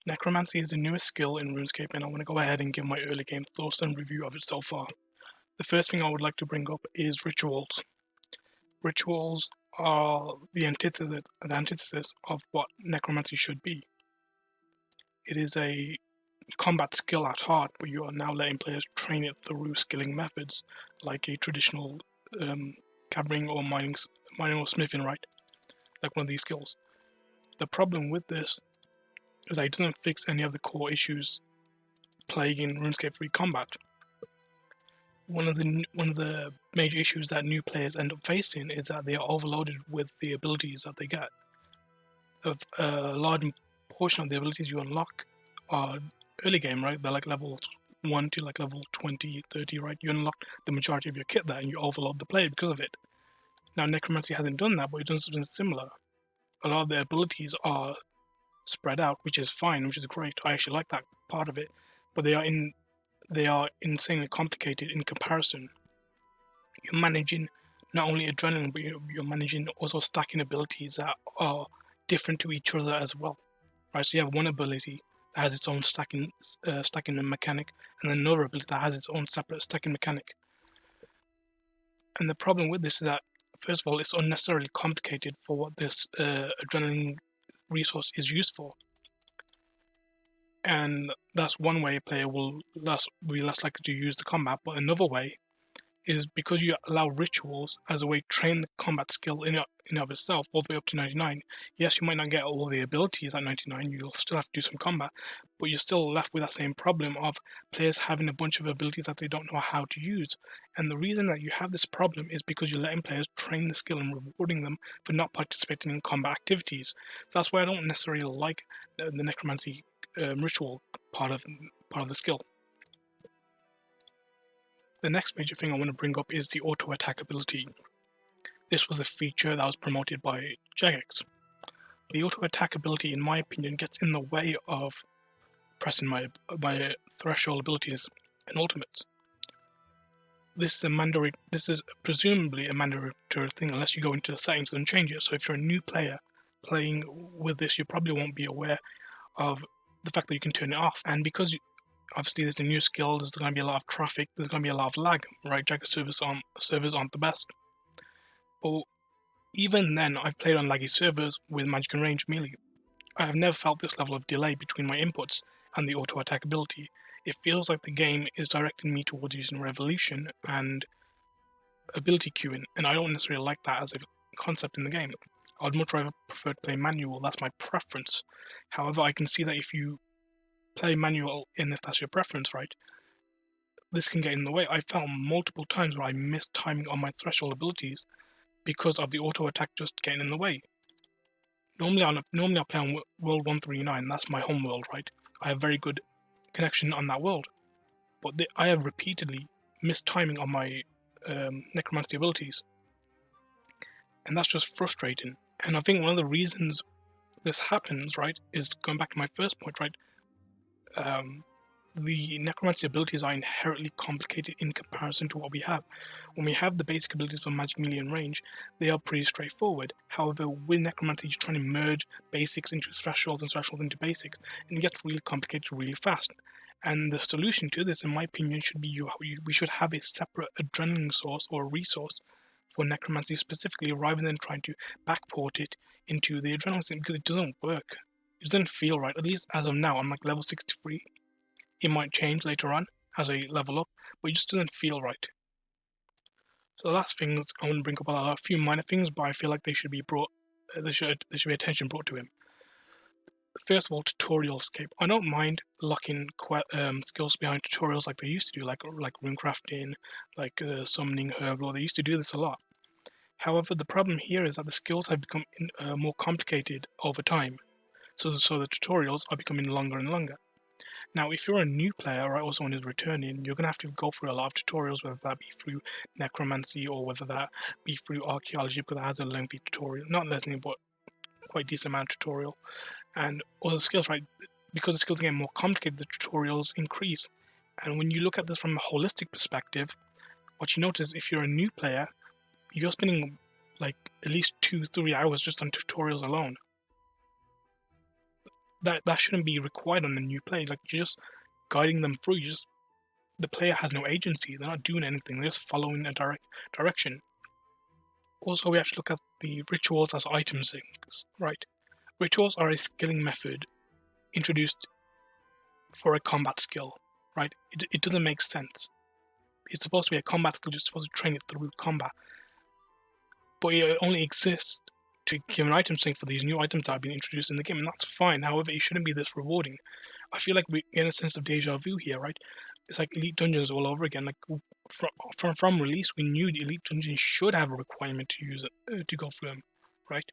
Necromancy is the newest skill in RuneScape, and I want to go ahead and give my early game thoughts and review of it so far. The first thing I would like to bring up is rituals. Rituals are the antithesis of what necromancy should be. It is a combat skill at heart, but you are now letting players train it through skilling methods, like a traditional gathering or mining or smithing, right? Like one of these skills. The problem with this is that it doesn't fix any of the core issues plaguing RuneScape 3 combat. One of the major issues that new players end up facing is that they are overloaded with the abilities that they get. A large portion of the abilities you unlock are early game, right? They're like level 1 to like level 20, 30, right? You unlock the majority of your kit there and you overload the player because of it. Now Necromancy hasn't done that, but it does something similar. A lot of the abilities are spread out, which is fine, which is great. I actually like that part of it, but they are insanely complicated in comparison. You're managing not only adrenaline, but you're managing also stacking abilities that are different to each other as well, right? So you have one ability that has its own stacking mechanic, and then another ability that has its own separate stacking mechanic. And the problem with this is that, first of all, it's unnecessarily complicated for what this adrenaline resource is used for. And that's one way a player will be less likely to use the combat. But another way is because you allow rituals as a way to train the combat skill in of itself all the way up to 99. Yes, you might not get all the abilities at 99, you'll still have to do some combat, but you're still left with that same problem of players having a bunch of abilities that they don't know how to use. And the reason that you have this problem is because you're letting players train the skill and rewarding them for not participating in combat activities. So that's why I don't necessarily like the necromancy ritual part of the skill. The next major thing I want to bring up is the auto attack ability. This was a feature that was promoted by Jagex. The auto attack ability, in my opinion, gets in the way of pressing my threshold abilities and ultimates. This is presumably a mandatory thing unless you go into the settings and change it. So if you're a new player playing with this, you probably won't be aware of the fact that you can turn it off. And because obviously there's a new skill, there's going to be a lot of traffic, there's going to be a lot of lag, right? Jagex servers aren't the best. But even then, I've played on laggy servers with magic and range melee. I have never felt this level of delay between my inputs and the auto attack ability. It feels like the game is directing me towards using revolution and ability queuing, and I don't necessarily like that as a concept in the game. I'd much rather prefer to play manual, that's my preference. However, I can see that if you play manual, and if that's your preference, right, this can get in the way. I found multiple times where I missed timing on my threshold abilities because of the auto attack just getting in the way. Normally I play on world 139, that's my home world, right? I have very good connection on that world. But I have repeatedly missed timing on my necromancy abilities. And that's just frustrating. And I think one of the reasons this happens, right, is going back to my first point, right? The necromancy abilities are inherently complicated in comparison to what we have. When we have the basic abilities for magic, melee, and range, they are pretty straightforward. However, with necromancy, you're trying to merge basics into thresholds and thresholds into basics, and it gets really complicated really fast. And the solution to this, in my opinion, should be we should have a separate adrenaline source or resource for necromancy specifically, rather than trying to backport it into the adrenaline system, because it doesn't work. It doesn't feel right, at least as of now. I'm like level 63. It might change later on as I level up, but it just doesn't feel right. So the last things I want to bring up are a few minor things, but I feel like they should be there should be attention brought to him. First of all, tutorial escape. I don't mind locking skills behind tutorials like they used to do, like rune crafting, like summoning herblore. They used to do this a lot. However, the problem here is that the skills have become more complicated over time. So the tutorials are becoming longer and longer. Now, if you're a new player, right, or someone who's returning, you're going to have to go through a lot of tutorials, whether that be through necromancy or whether that be through archaeology, because that has a lengthy tutorial. Not lengthy, but quite decent amount of tutorial. And all the skills, right, because the skills get more complicated, the tutorials increase. And when you look at this from a holistic perspective, what you notice, if you're a new player, you're spending like at least 2-3 hours just on tutorials alone. that shouldn't be required on a new player. Like, you're just guiding them through. The player has no agency. They're not doing anything. They're just following a direction. Also, we have to look at the rituals as item sinks, right? Rituals are a skilling method introduced for a combat skill, right? It doesn't make sense. It's supposed to be a combat skill. You're supposed to train it through combat, but it only exists to give an item sync for these new items that have been introduced in the game, and that's fine. However, it shouldn't be this rewarding. I feel like we get a sense of deja vu here, right? It's like Elite Dungeons all over again. Like, from release, we knew the Elite Dungeons should have a requirement to use it, to go through them, right?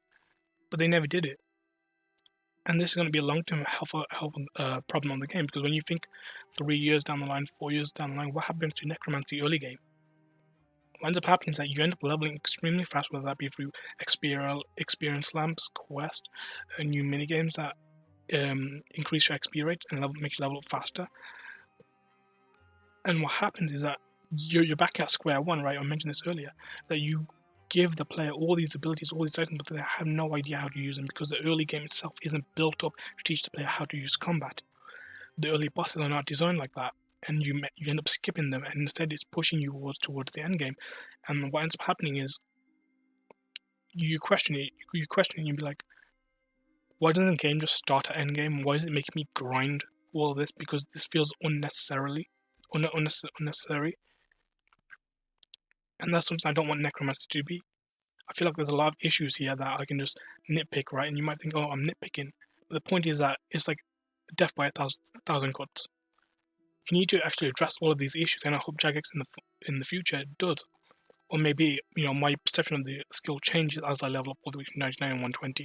But they never did it. And this is going to be a long-term health problem on the game, because when you think 3 years down the line, 4 years down the line, what happens to Necromancy early game? What ends up happening is that you end up leveling extremely fast, whether that be through experience lamps, quest, new minigames that increase your XP rate and make you level up faster. And what happens is that you're back at square one, right? I mentioned this earlier, that you give the player all these abilities, all these items, but they have no idea how to use them because the early game itself isn't built up to teach the player how to use combat. The early bosses are not designed like that, and you end up skipping them, and instead it's pushing you towards the end game. And what ends up happening is you question it, and you be like, why doesn't the game just start at end game? Why is it making me grind all of this? Because this feels unnecessary. And that's something I don't want Necromancy to be. I feel like there's a lot of issues here that I can just nitpick, right? And you might think, oh, I'm nitpicking. But the point is that it's like death by a thousand cuts. You need to actually address all of these issues, and I hope Jagex in the future does. Or maybe, my perception of the skill changes as I level up all the way to 99 and 120.